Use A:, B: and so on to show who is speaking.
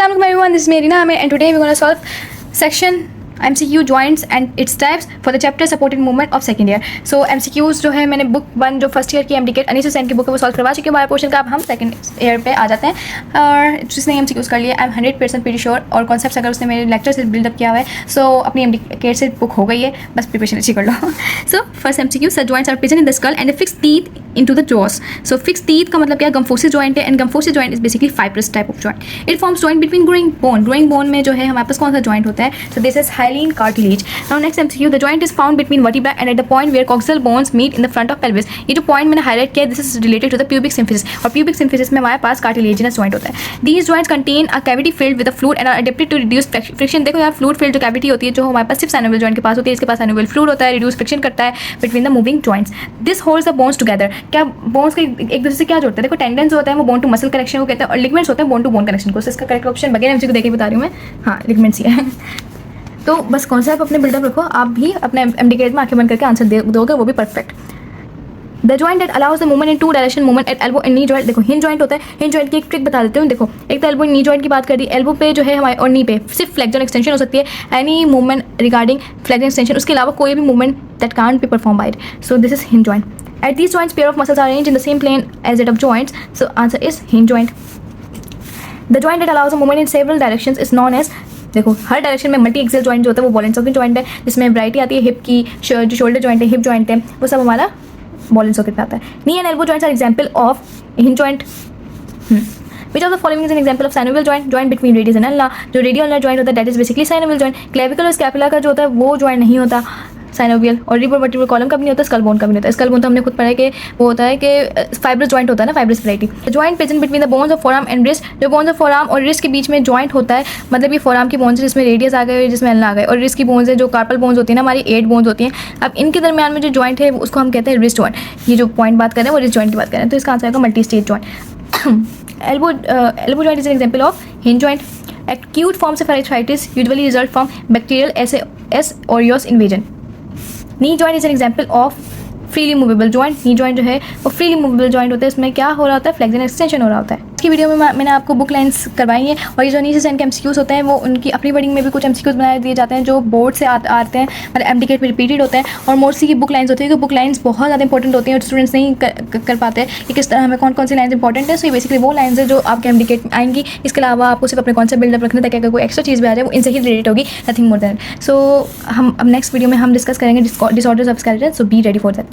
A: Assalamu alaikum everyone, this is Merina and today we're going to solve section MCQ joints and its types for the chapter supported movement of second year. So MCQs जो है मैंने book 1 जो first year की MDCAT Anees Hussain की book है वो solve करवा चुकी हूँ। बाय पोर्शन का अब हम सेकंड ईयर पे आ जाते हैं और जिसने MCQs कर लिया आई एम 100% प्रीटी श्योर और कॉन्सेप्ट्स अगर उसने मेरे लेक्चर से बिल्डअप किया हुआ है सो अपनी MDCAT से बुक हो गई है, बस प्रिपरेशन अच्छी कर लो। So first MCQ such joints are present in the skull and fix teeth into the jaws. So fixed teeth का मतलब क्या, गम्फोसिस जॉइंट है and gomphosis joint is basically fibrous type of joint. It forms joint between growing bone. Growing bone में जो है हमारे पास कौन सा जॉइंट होता है? So this is hyaline cartilage. Now next MCQ, the joint is found between vertebra and at the point where coccygeal bones meet in the front of pelvis. ये जो पॉइंट मैंने हाईलाइट किया this is related to the pubic symphysis और pubic symphysis में हमारे पास cartilaginous joint होता है. These joints contain a cavity filled with a fluid and are adapted to reduce friction. देखो यार, फ्लूइड फिल्ड जो कैविटी होती है जो हमारे पास सिर्फ साइनोवियल जॉइंट के पास होती है, इसके पास साइनोवियल फ्लूइड होता है, रिड्यूस फ्रिक्शन करता है between the moving joints. This holds the bones together. क्या बोन्स के एक दूसरे से क्या जोड़ता है? देखो टेंडेंस होता है वो बोन टू मसल कनेक्शन को कहते हैं और लिगमेंट्स होते हैं बोन टू बोन कनेक्शन को. इसका करेक्ट ऑप्शन बगैर एमसी को देख के बता रही हूँ मैं. हाँ, लिगमेंट्स ही है. तो बस कॉन्सेप्ट अपने बिल्डअप रखो, आप भी अपने एमडीकेट में आंखें बंद करके आंसर दोगे, वो भी perfect. The joint that allows the movement in two direction movement at elbow and knee joint. देखो हिंज जॉइंट होता है. हिंज जॉइंट की एक ट्रिक बता देते हूँ. देखो एक तो एल्बो नी जॉइंट की बात कर दी. एल्बो पे जो है हमारे और नी पे सिर्फ फ्लेक्जन एक्सटेंशन हो सकती है. Any movement regarding flexion extension, उसके अलावा कोई भी movement that can't be perform by it. So this is hinge joint. At these joints, pair of muscles are arranged in the same plane as that of joints. So answer is hinge joint. The joint that allows a movement in several directions is known as. देखो हर direction में multi Excel joint जो होता है वो ball and socket joint है, जिसमें variety आती है हिप की, जो शोल्डर जॉइंट है, हिप जॉइंट है, वो सब हमारा बॉल एंड सॉकेट में आता है. Knee and elbow joints are example of hinge joint. Which of the following is an example of synovial joint? Joint between radius and ulna. जो radial ulnar joint होता है that is basically synovial joint. Clavicle और scapula का जो होता है वो joint नहीं होता साइनोवियल, और वर्टिब्रल कॉलम का भी नहीं होता, स्कल बोन का भी नहीं होता. स्कल बोन तो हमने खुद पढ़ा है कि वो होता है कि फाइब्रस जॉइंट होता है ना, fibrous variety. Joint present between the bones of forearm and wrist. जो बोन्स ऑफ फोरआर्म और रिस्ट के बीच में जॉइंट होता है, मतलब ये फोरआर्म की बोन्स है जिसमें रेडियस आ गए, जिसमें अल्ना आ गए, और रिस्ट की बोन्स है जो कार्पल बोन्स होती है ना हमारी 8 बोन्स होती हैं. अब इनके दरमियान में जो जॉइंट है उसको हम कहते हैं रिस्ट जॉइंट. ये जो पॉइंट बात कर रहे हैं वो रिस्ट जॉइंट की बात कर रहे हैं, तो इसका आंसर आएगा multi stage joint. Elbow joint is an example of hinge joint. Acute forms of arthritis usually result from bacterial S. aureus invasion. Knee joint is an example of freely movable joint. knee joint जो है वो freely movable joint होता है. इसमें क्या हो रहा होता है? फ्लेक्शन एक्सटेंशन हो रहा होता है. इसकी वीडियो में मैंने आपको बुक लाइन्स करवाई हैं और ये जो अनीस हुसैन के MCQs होते हैं वो उनकी अपनी वर्डिंग में भी कुछ MCQs बनाए दिए जाते हैं जो बोर्ड से आते हैं, मतलब MDCAT में रिपीटेड होते हैं. और मोस्टली की बुक लाइन्स होती है कि बुक लाइन्स बहुत ज़्यादा इंपॉर्टेंट होती हैं और स्टूडेंट्स नहीं कर पाते हैं कि किस तरह हमें कौन कौन सी लाइन्स इंपॉर्टेंट है. सो ये बेसिकली वो लाइन्स है जो आपके MDCAT में आएंगी. इसके अलावा आपको सिर्फ अपने कॉन्सेप्ट बिल्डअप रखना ताकि अगर कोई एक्स्ट्रा चीज़ भी आ जाए वो इनसे ही रिलेटेड होगी, नथिंग मोर देन. सो हम अब नेक्स्ट वीडियो में हम डिस्कस करेंगे disorders of skeleton. So be ready for that.